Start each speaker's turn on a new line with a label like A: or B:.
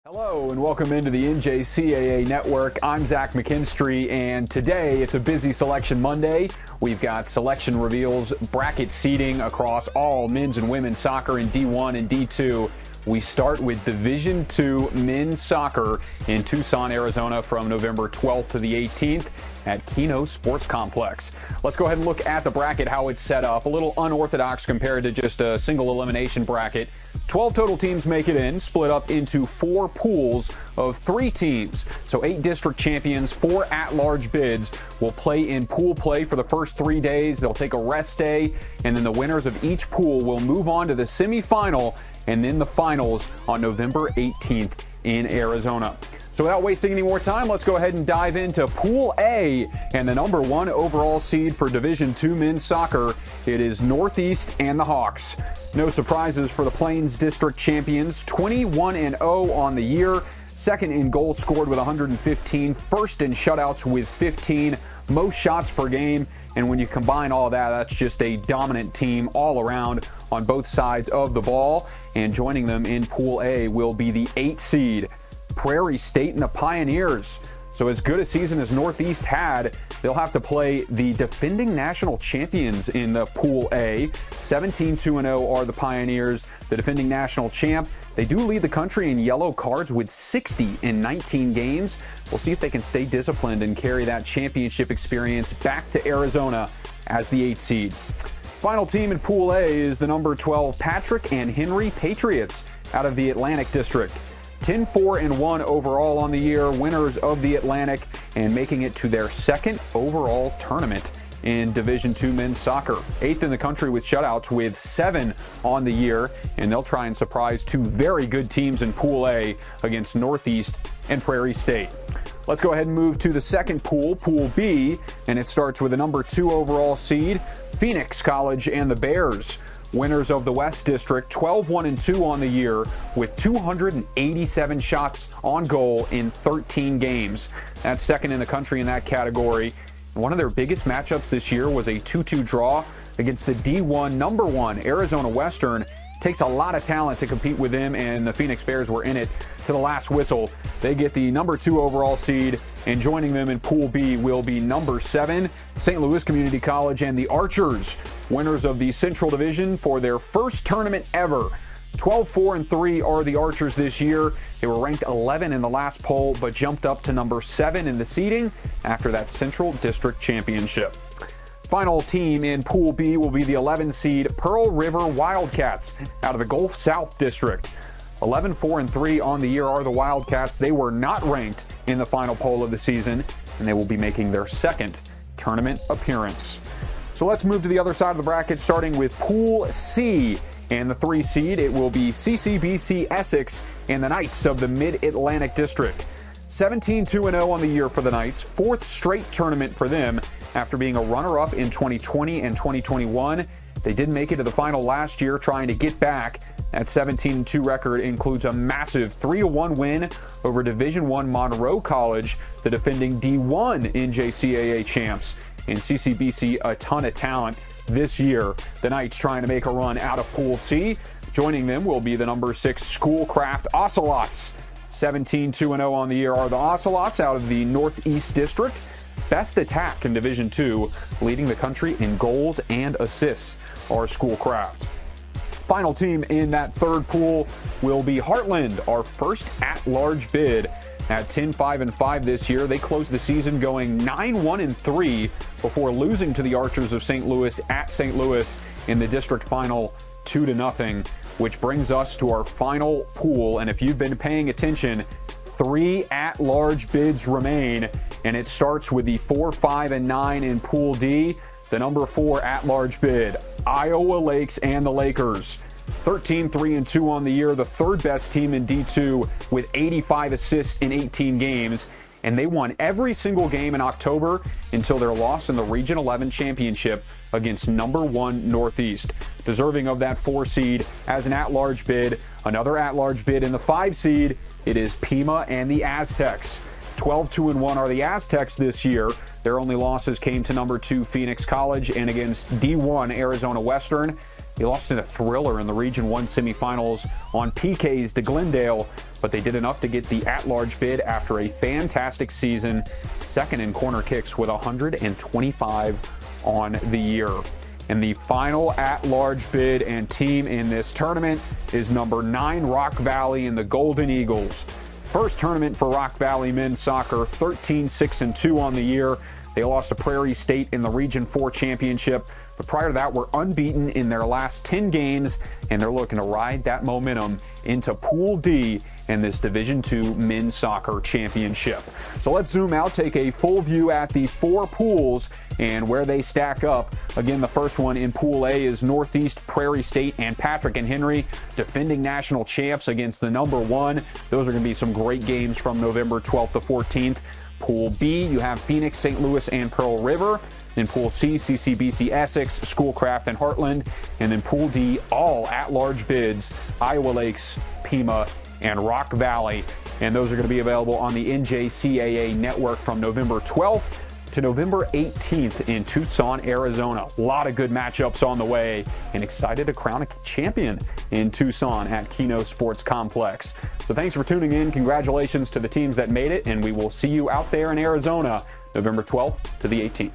A: Hello and welcome into the NJCAA Network. I'm Zach McKinstry, and today it's a busy Selection Monday. We've got selection reveals, bracket seeding across all men's and women's soccer in D1 and D2. We start with Division II men's soccer in Tucson, Arizona from November 12th to the 18th at Keno Sports Complex. Let's go ahead and look at the bracket, how it's set up. A little unorthodox compared to just a single elimination bracket. 12 total teams make it in, split up into 4 pools of 3 teams. So 8 district champions, 4 at-large bids will play in pool play for the first 3 days. They'll take a rest day, and then the winners of each pool will move on to the semifinal and then the finals on November 18th in Arizona. So without wasting any more time, let's go ahead and dive into Pool A and the number 1 overall seed for Division II men's soccer. It is Northeast and the Hawks. No surprises for the Plains District champions, 21-0 on the year, second in goals scored with 115, first in shutouts with 15, most shots per game. And when you combine all that, that's just a dominant team all around on both sides of the ball. And joining them in Pool A will be the 8 seed, Prairie State and the Pioneers. So as good a season as Northeast had, they'll have to play the defending national champions in the Pool A. 17-2-0 are the Pioneers, the defending national champ. They do lead the country in yellow cards with 60 in 19 games. We'll see if they can stay disciplined and carry that championship experience back to Arizona as the 8 seed. Final team in Pool A is the number 12 Patrick and Henry Patriots out of the Atlantic District. 10-4-1 overall on the year, winners of the Atlantic, and making it to their second overall tournament in Division II men's soccer. 8th in the country with shutouts with 7 on the year, and they'll try and surprise 2 very good teams in Pool A against Northeast and Prairie State. Let's go ahead and move to the second pool, Pool B, and it starts with the number 2 overall seed, Phoenix College and the Bears. Winners of the West District, 12-1-2 on the year with 287 shots on goal in 13 games. That's second in the country in that category. One of their biggest matchups this year was a 2-2 draw against the D1 number 1 Arizona Western. Takes a lot of talent to compete with them, and the Phoenix Bears were in it to the last whistle. They get the number 2 overall seed, and joining them in Pool B will be number 7, St. Louis Community College and the Archers, winners of the Central Division for their first tournament ever. 12-4-3 are the Archers this year. They were ranked 11 in the last poll, but jumped up to number 7 in the seeding after that Central District Championship. Final team in Pool B will be the 11 seed Pearl River Wildcats out of the Gulf South District. 11-4-3 on the year are the Wildcats. They were not ranked in the final poll of the season, and they will be making their second tournament appearance. So let's move to the other side of the bracket, starting with Pool C. And the 3 seed, it will be CCBC Essex and the Knights of the Mid-Atlantic District. 17-2-0 on the year for the Knights, 4th straight tournament for them after being a runner-up in 2020 and 2021. They did make it to the final last year, trying to get back. That 17-2 record includes a massive 3-1 win over Division I Monroe College, the defending D1 NJCAA champs. And CCBC, a ton of talent this year. The Knights trying to make a run out of Pool C. Joining them will be the number 6 Schoolcraft Ocelots. 17-2-0 on the year are the Ocelots out of the Northeast District. Best attack in Division II, leading the country in goals and assists, are Schoolcraft. Final team in that third pool will be Heartland, our first at-large bid. At 10-5-5 this year, they closed the season going 9-1-3 before losing to the Archers of St. Louis at St. Louis in the district final 2-0, which brings us to our final pool. And if you've been paying attention, 3 at-large bids remain, and it starts with the 4, 5, and 9 in Pool D. The number 4 at-large bid, Iowa Lakes and the Lakers. 13-3-2 on the year, the 3rd best team in D2 with 85 assists in 18 games. And they won every single game in October until their loss in the Region 11 championship against number 1 Northeast. Deserving of that 4 seed as an at-large bid. Another at-large bid in the 5 seed, it is Pima and the Aztecs. 12-2-1 are the Aztecs this year. Their only losses came to number 2 Phoenix College and against D1 Arizona Western. They lost in a thriller in the Region 1 semifinals on PKs to Glendale, but they did enough to get the at-large bid after a fantastic season, second in corner kicks with 125 on the year. And the final at-large bid and team in this tournament is number 9 Rock Valley and the Golden Eagles. First tournament for Rock Valley men's soccer, 13-6-2 on the year. They lost to Prairie State in the Region 4 championship, but prior to that were unbeaten in their last 10 games, and they're looking to ride that momentum into Pool D in this Division II men's soccer championship. So let's zoom out, take a full view at the 4 pools and where they stack up. Again, the first one in Pool A is Northeast, Prairie State, and Patrick and Henry, defending national champs against the number 1. Those are going to be some great games from November 12th to 14th. Pool B, you have Phoenix, St. Louis, and Pearl River. In Pool C, CCBC Essex, Schoolcraft, and Heartland. And then Pool D, all at-large bids, Iowa Lakes, Pima, and Rock Valley. And those are going to be available on the NJCAA network from November 12th to November 18th in Tucson, Arizona. A lot of good matchups on the way, and excited to crown a champion in Tucson at Keno Sports Complex. So thanks for tuning in. Congratulations to the teams that made it, and we will see you out there in Arizona November 12th to the 18th.